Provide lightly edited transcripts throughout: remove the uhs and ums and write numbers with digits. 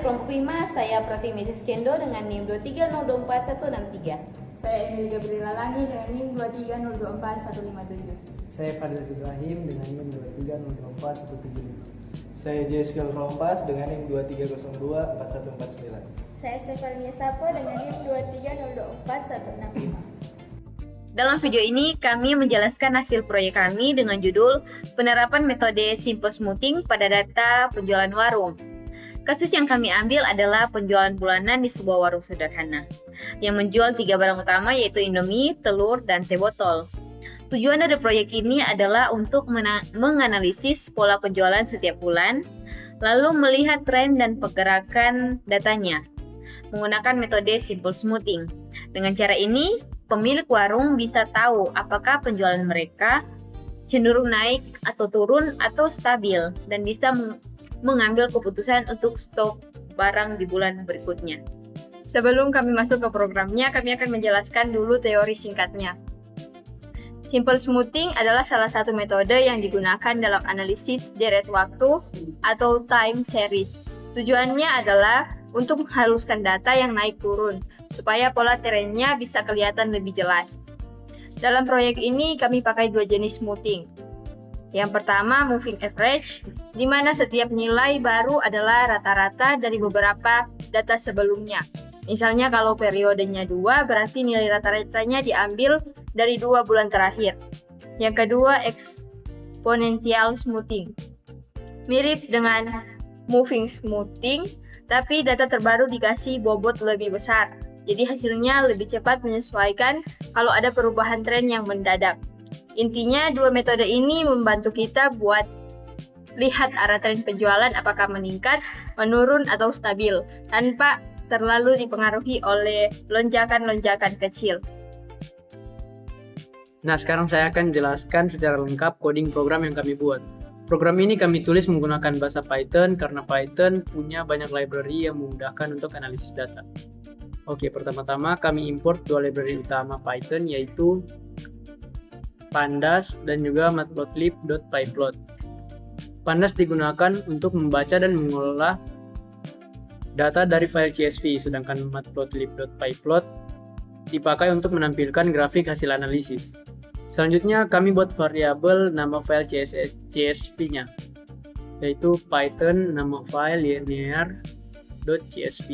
kelompok 5, saya Pratimi Kendo dengan NIM 230241163. Saya Emilia Gabriela Langi dengan NIM 230241157. Saya Fadil Ibrahim dengan NIM 2302417. Saya Jessica Rompas dengan NIM 23024149. Saya Stefania Sapo dengan NIM 2302416. Dalam video ini, kami menjelaskan hasil proyek kami dengan judul Penerapan Metode Simple Smoothing pada Data Penjualan Warung. Kasus yang kami ambil adalah penjualan bulanan di sebuah warung sederhana yang menjual 3 barang utama yaitu Indomie, telur, dan teh botol. Tujuan dari proyek ini adalah untuk menganalisis pola penjualan setiap bulan, lalu melihat tren dan pergerakan datanya menggunakan metode Simple Smoothing. Dengan cara ini, pemilik warung bisa tahu apakah penjualan mereka cenderung naik atau turun atau stabil dan bisa mengambil keputusan untuk stok barang di bulan berikutnya. Sebelum kami masuk ke programnya, kami akan menjelaskan dulu teori singkatnya. Simple smoothing adalah salah satu metode yang digunakan dalam analisis deret waktu atau time series. Tujuannya adalah untuk menghaluskan data yang naik turun, supaya pola trennya bisa kelihatan lebih jelas. Dalam proyek ini, kami pakai 2 jenis smoothing. Yang pertama, moving average, di mana setiap nilai baru adalah rata-rata dari beberapa data sebelumnya. Misalnya kalau periodenya 2, berarti nilai rata-ratanya diambil dari 2 bulan terakhir. Yang kedua, exponential smoothing. Mirip dengan moving smoothing, tapi data terbaru dikasih bobot lebih besar. Jadi hasilnya lebih cepat menyesuaikan kalau ada perubahan tren yang mendadak. Intinya 2 metode ini membantu kita buat lihat arah tren penjualan apakah meningkat, menurun, atau stabil, tanpa terlalu dipengaruhi oleh lonjakan-lonjakan kecil. Nah, sekarang saya akan jelaskan secara lengkap coding program yang kami buat. Program ini kami tulis menggunakan bahasa Python karena Python punya banyak library yang memudahkan untuk analisis data. Oke, pertama-tama kami import 2 library utama Python yaitu Pandas dan juga matplotlib.pyplot. Pandas digunakan untuk membaca dan mengolah data dari file CSV, sedangkan matplotlib.pyplot dipakai untuk menampilkan grafik hasil analisis. Selanjutnya kami buat variabel nama file CSV-nya, yaitu Python nama file linear.csv.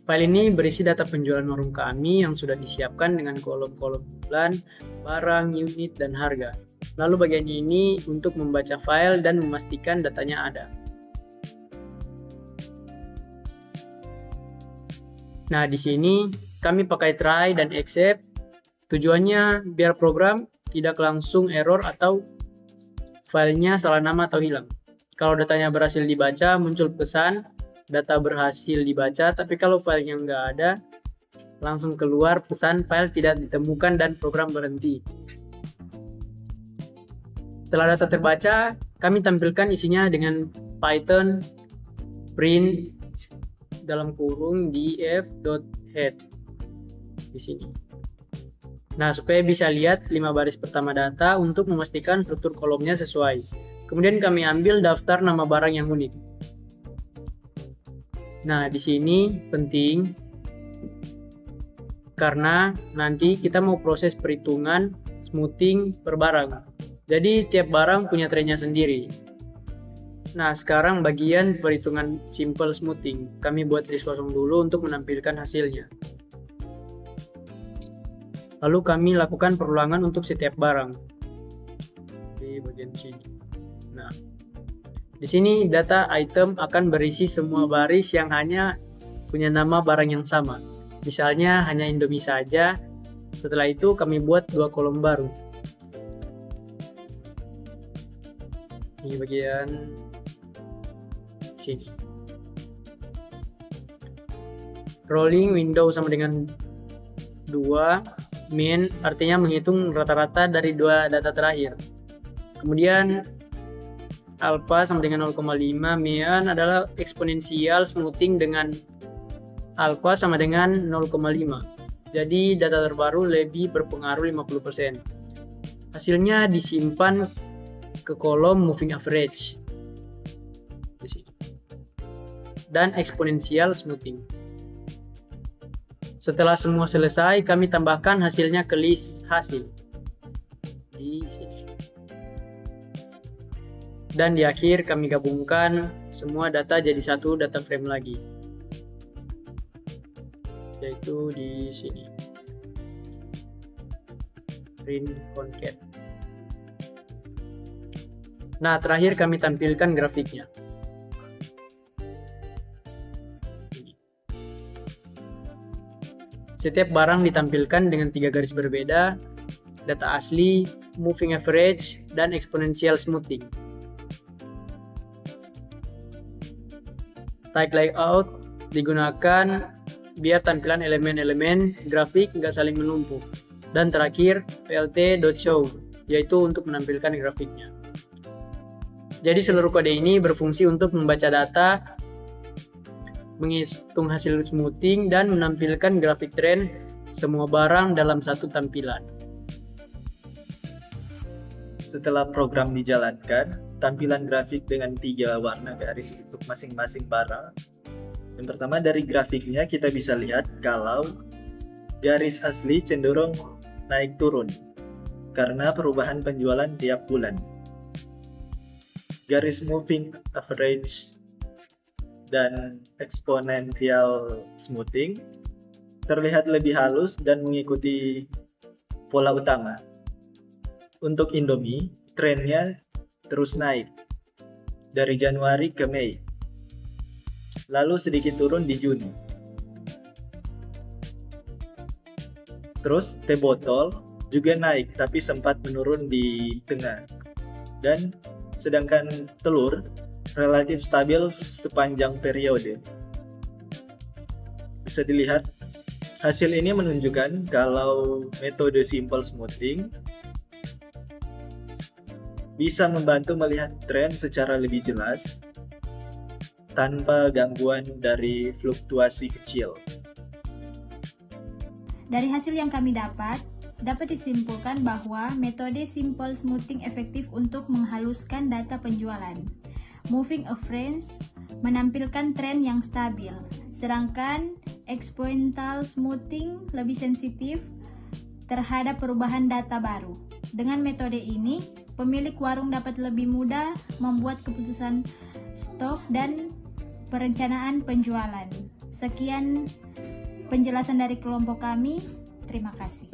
File ini berisi data penjualan warung kami yang sudah disiapkan dengan kolom-kolom bulan, barang, unit, dan harga. Lalu bagian ini untuk membaca file dan memastikan datanya ada. Nah, di sini kami pakai try dan except. Tujuannya biar program tidak langsung error atau filenya salah nama atau hilang. Kalau datanya berhasil dibaca, muncul pesan data berhasil dibaca, tapi kalau filenya nggak ada, langsung keluar pesan file tidak ditemukan dan program berhenti. Setelah data terbaca, kami tampilkan isinya dengan Python print dalam kurung df.head di sini. Nah, supaya bisa lihat 5 baris pertama data untuk memastikan struktur kolomnya sesuai. Kemudian kami ambil daftar nama barang yang unik. Nah, di sini penting karena nanti kita mau proses perhitungan smoothing per barang. Jadi tiap barang punya trennya sendiri. Nah, sekarang bagian perhitungan simple smoothing. Kami buat list kosong dulu untuk menampilkan hasilnya. Lalu kami lakukan perulangan untuk setiap barang di bagian sini. Nah, di sini data item akan berisi semua baris yang hanya punya nama barang yang sama. Misalnya hanya Indomie saja. Setelah itu kami buat 2 kolom baru. Di bagian sini. Rolling window sama dengan 2. Mean artinya menghitung rata-rata dari 2 data terakhir. Kemudian alpha sama dengan 0,5. Mean adalah eksponensial smoothing dengan alpha sama dengan 0,5. Jadi data terbaru lebih berpengaruh 50%. Hasilnya disimpan ke kolom moving average. Di sini. dan exponential smoothing. Setelah semua selesai, kami tambahkan hasilnya ke list hasil. Di sini. Dan di akhir kami gabungkan semua data jadi satu data frame lagi. Yaitu di sini. Print concat. Nah, terakhir kami tampilkan grafiknya. Setiap barang ditampilkan dengan 3 garis berbeda, data asli, moving average, dan exponential smoothing. Tag layout digunakan biar tampilan elemen-elemen grafik nggak saling menumpuk. Dan terakhir, plt.show, yaitu untuk menampilkan grafiknya. Jadi seluruh kode ini berfungsi untuk membaca data, menghitung hasil smoothing, dan menampilkan grafik tren semua barang dalam satu tampilan. Setelah program dijalankan, tampilan grafik dengan 3 warna garis untuk masing-masing barang. Yang pertama, dari grafiknya kita bisa lihat kalau garis asli cenderung naik turun karena perubahan penjualan tiap bulan. Garis moving average dan exponential smoothing terlihat lebih halus dan mengikuti pola utama. Untuk Indomie, trennya terus naik dari Januari ke Mei, lalu sedikit turun di Juni. Terus teh botol juga naik tapi sempat menurun di tengah. Dan sedangkan telur relatif stabil sepanjang periode. Bisa dilihat, hasil ini menunjukkan kalau metode simple smoothing bisa membantu melihat tren secara lebih jelas tanpa gangguan dari fluktuasi kecil. Dari hasil yang kami dapat disimpulkan bahwa metode simple smoothing efektif untuk menghaluskan data penjualan. Moving average menampilkan tren yang stabil, sedangkan exponential smoothing lebih sensitif terhadap perubahan data baru. Dengan metode ini, pemilik warung dapat lebih mudah membuat keputusan stok dan perencanaan penjualan. Sekian penjelasan dari kelompok kami. Terima kasih.